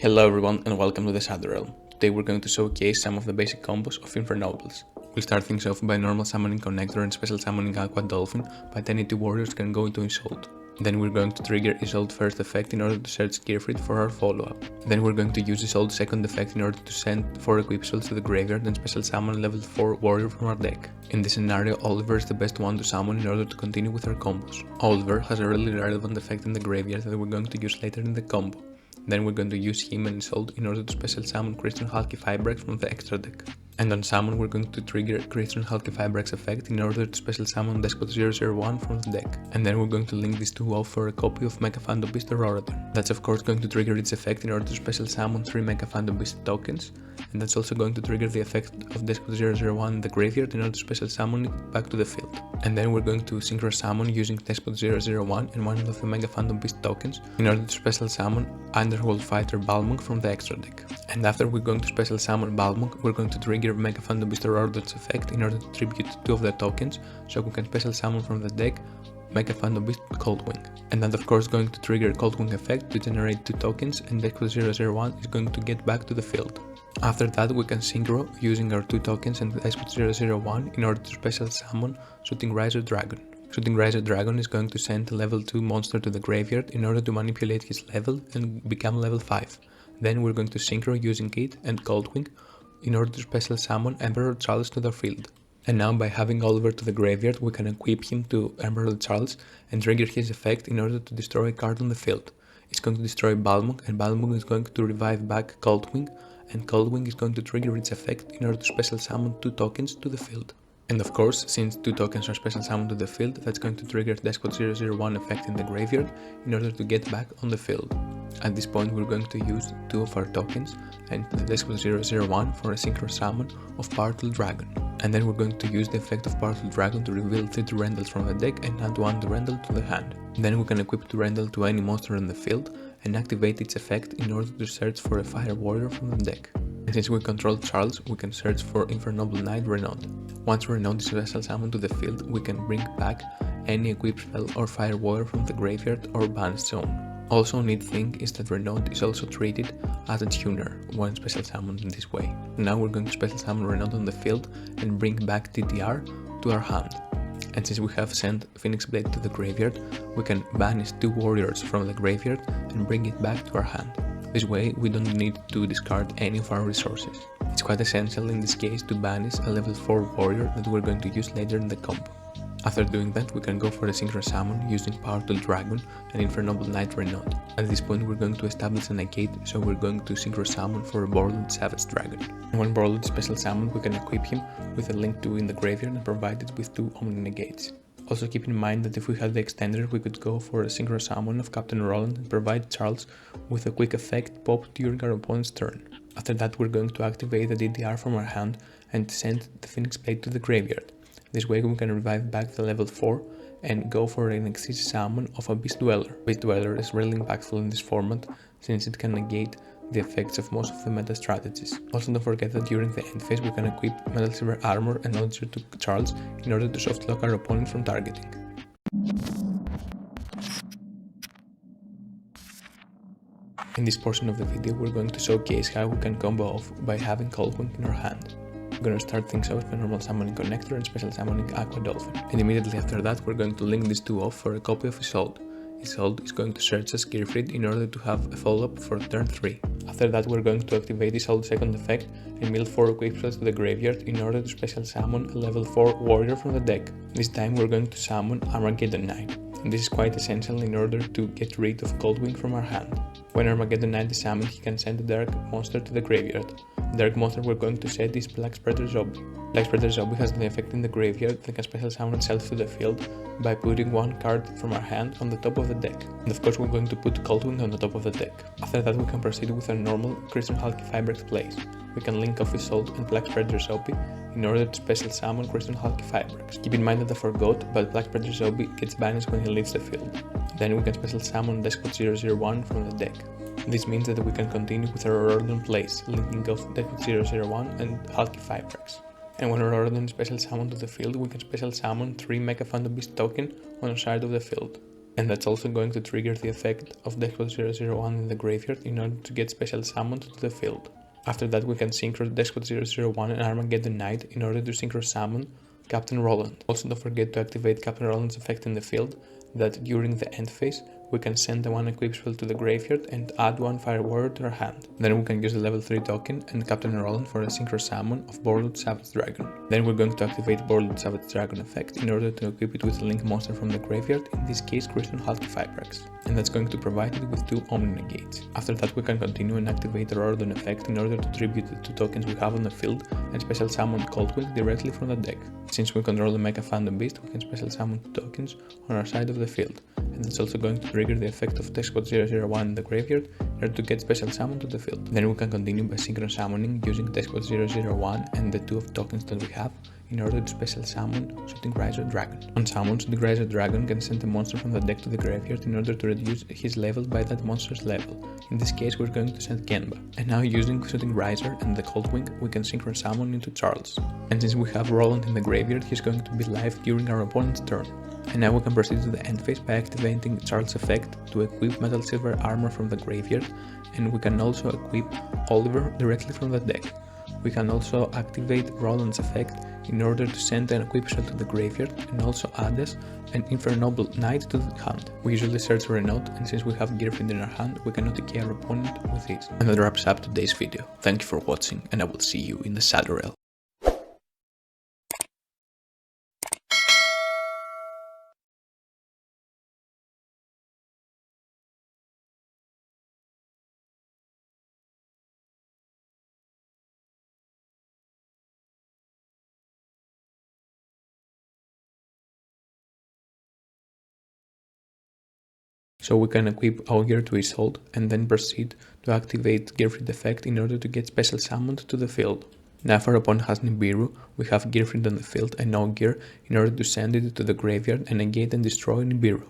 Hello everyone and welcome to the Shadow Realm. Today we're going to showcase some of the basic combos of Infernobles. We'll start things off by normal summoning Connector and special summoning Aqua Dolphin, but any two warriors can go into Insult. Then we're going to trigger Insult first effect in order to search Gearfried for our follow-up. Then we're going to use Insult second effect in order to send 4 equip spells to the graveyard and special summon level 4 warrior from our deck. In this scenario, Oliver is the best one to summon in order to continue with our combos. Oliver has a really relevant effect in the graveyard that we're going to use later in the combo. Then we're going to use him and Insult in order to special summon Christian Hulky Fibrex from the extra deck. And on summon we're going to trigger Christian Hulky Fibrex effect in order to special summon Despot 001 from the deck. And then we're going to link these two off for a copy of Mecha Phantom Beast or Orator. That's of course going to trigger its effect in order to special summon 3 Mecha Phantom Beast tokens. And that's also going to trigger the effect of Despot 001 in the graveyard in order to special summon it back to the field. And then we're going to synchro summon using Despot 001 and one of the Mega Phantom Beast tokens in order to special summon Underworld Fighter Balmung from the extra deck. And after we're going to special summon Balmung, we're going to trigger Mega Phantom Beast or Order's effect in order to tribute 2 of the tokens, so we can special summon from the deck Mega Phantom Beast Coldwing. And then of course going to trigger Coldwing effect to generate 2 tokens, and Despot 001 is going to get back to the field. After that we can synchro using our 2 tokens and Despot 001 in order to special summon Shooting Riser Dragon. Shooting Riser Dragon is going to send a level 2 monster to the graveyard in order to manipulate his level and become level 5. Then we're going to synchro using it and Coldwing in order to special summon Emperor Charles to the field. And now by having Oliver to the graveyard we can equip him to Emperor Charles and trigger his effect in order to destroy a card on the field. It's going to destroy Balmung, and Balmung is going to revive back Coldwing, and Coldwing is going to trigger its effect in order to special summon 2 tokens to the field. And of course, since 2 tokens are special summoned to the field, that's going to trigger Despot 001 effect in the graveyard in order to get back on the field. At this point we're going to use 2 of our tokens and the Despot 001 for a synchro summon of Powerful Dragon. And then we're going to use the effect of Powerful Dragon to reveal 3 Durendals from the deck and add 1 Durendal to the hand. Then we can equip Durendal to any monster in the field and activate its effect in order to search for a Fire Warrior from the deck. And since we control Charles, we can search for Infernoble Knight Renaud. Once Renaud is special summoned to the field, we can bring back any equipped spell or Fire Warrior from the graveyard or banished zone. Also, a neat thing is that Renaud is also treated as a tuner when special summoned in this way. Now we're going to special summon Renaud on the field and bring back DDR to our hand. And since we have sent Phoenix Blade to the graveyard, we can banish 2 warriors from the graveyard and bring it back to our hand. This way we don't need to discard any of our resources. It's quite essential in this case to banish a level 4 warrior that we're going to use later in the combo. After doing that we can go for a synchro summon using Powerful Dragon and Infernoble Knight Renaud. At this point we're going to establish a negate, so we're going to synchro summon for a Borland Savage Dragon. And when Borland is special summoned we can equip him with a link to in the graveyard and provide it with 2 Omni negates. Also keep in mind that if we had the extender we could go for a synchro summon of Captain Roland and provide Charles with a quick effect pop during our opponent's turn. After that we're going to activate the DDR from our hand and send the Phoenix Blade to the graveyard. This way we can revive back the level 4 and go for an exist summon of a Beast Dweller. Beast Dweller is really impactful in this format since it can negate the effects of most of the meta strategies. Also don't forget that during the end phase we can equip Metal Silver Armor and Launcher to Charles in order to soft lock our opponent from targeting. In this portion of the video we're going to showcase how we can combo off by having Coldwing in our hand. We're going to start things off by normal summoning Connector and special summoning Aqua Dolphin. And immediately after that we're going to link these 2 off for a copy of Isolde. Isolde is going to search as Gearfried in order to have a follow-up for turn 3. After that we're going to activate Isolde's second effect and mill 4 equip spells to the graveyard in order to special summon a level 4 warrior from the deck. This time we're going to summon Armageddon Knight. And this is quite essential in order to get rid of Coldwing from our hand. When Armageddon Knight is summoned, he can send a dark monster to the graveyard. The dark monster we're going to set is Black Spreader Zombie. Black Spreader Zombie has the effect in the graveyard that can special summon itself to the field by putting 1 card from our hand on the top of the deck. And of course we're going to put Coldwing on the top of the deck. After that we can proceed with our normal Christian Hulky Fibrex plays. We can link off Isolde and Black Spreader Zombie in order to special summon Christian Hulky Fibrex. Keep in mind that I forgot, but Black Spreader Zombie gets banished when he leaves the field. Then we can special summon Despot 001 from the deck. This means that we can continue with our Orlon plays, linking off Despot 001 and Hulky Fibrex. And when our Orlon is special summoned to the field, we can special summon 3 Mecha Phantom Beast token on the side of the field. And that's also going to trigger the effect of Despot 001 in the graveyard in order to get special summoned to the field. After that we can synchro Despot 001 and Armageddon Knight in order to synchro summon Captain Roland. Also don't forget to activate Captain Roland's effect in the field, that during the end phase we can send the one equip spell to the graveyard and add one fire warrior to our hand. Then we can use the level 3 token and Captain Roland for a synchro summon of Borlud Savage Dragon. Then we're going to activate Borlud Savage Dragon effect in order to equip it with a link monster from the graveyard, in this case Christian Hulky Fibrax. And that's going to provide it with 2 Omni Negates. After that we can continue and activate the Rorodon effect in order to tribute the 2 tokens we have on the field and special summon Coldwind directly from the deck. Since we control the Mecha Phantom Beast, we can special summon 2 tokens on our side of the field. And that's also going to trigger the effect of Despot 001 in the graveyard in order to get special summon to the field. Then we can continue by synchro summoning using Despot 001 and the 2 of tokens that we have in order to special summon Shooting Riser Dragon. On summon, Shooting Riser Dragon can send a monster from the deck to the graveyard in order to reduce his level by that monster's level. In this case we're going to send Genba. And now using Shooting Riser and the Coldwing we can synchro summon into Charles. And since we have Roland in the graveyard, he's going to be live during our opponent's turn. And now we can proceed to the end phase by activating Charles' effect to equip Metal Silver Armor from the graveyard, and we can also equip Oliver directly from the deck. We can also activate Roland's effect in order to send an equip shell to the graveyard and also add us an Infernoble Knight to the hand. We usually search for a note, and since we have Gearfriend in our hand, we can decay our opponent with this. And that wraps up today's video. Thank you for watching, and I will see you in the Shadow Realm. So we can equip Augur to his hold and then proceed to activate Gearfriend effect in order to get special summoned to the field. Now if our opponent has Nibiru, we have Gearfriend on the field and Augur in order to send it to the graveyard and negate and destroy Nibiru.